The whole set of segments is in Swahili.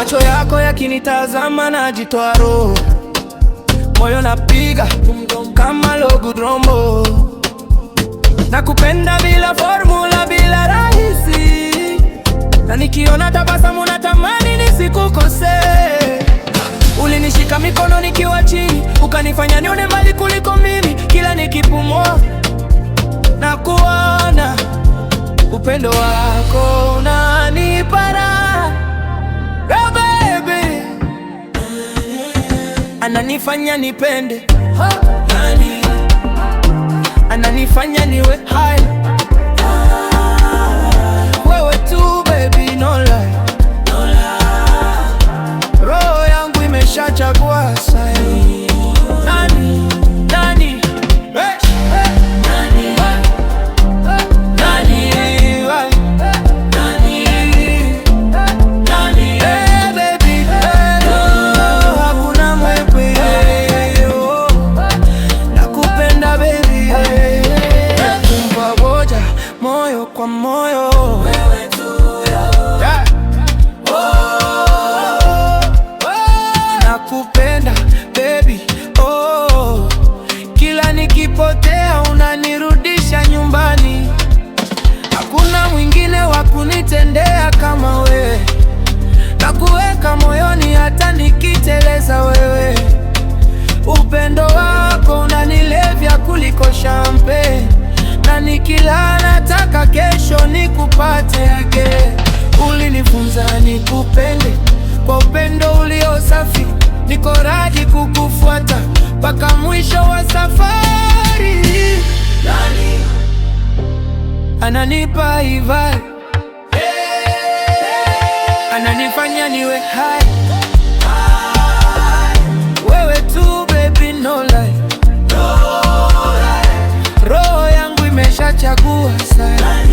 Macho yako yakinitazama najitoa roho, moyo napiga kama logudrombo. Nakupenda bila formula, bila rahisi, na nikiona tabasamu natamani nisikukose. Ulinishika mikono nikiwa chini, ukanifanya nione mbali kuliko mimi. Kila nikipumua na kuona upendo wako unanipa raha. Oh baby, ananifanya nipende, ananifanya niwe high. Wewe tu baby, no lie. Roho yangu imeshachagua sahi. Nani, nani, hey, hey. Nani, nani, nani, nani, hey baby, hey, oh, hakuna mwepe, oh, nakupenda baby, hey, kumpa moja, moyo kwa moyo. Wewe tu, yeah. Nakupenda baby, oh, kila nikipotea unanirudisha nyumbani. Hakuna mwingine wa kunitendea kama wewe, nakuweka moyoni hata nikiteleza wewe. Upendo wako unanilevya kuliko champagne, na nikila nataka kesho nikupate again. Ulinifunza nikupende kwa upendo ulio safi, niko radhi kukufuata mpaka mwisho wa safari. Nani ananipa ivai, ananifanya niwe high. Wewe tu baby, no lie. Roho yangu imeshachagua sana.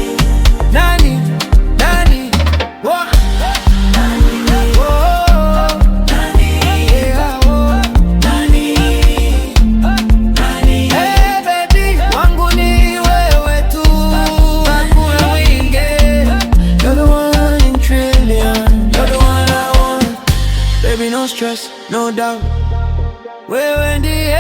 Nani, nani, oh. No stress, no doubt. Wewe ndiye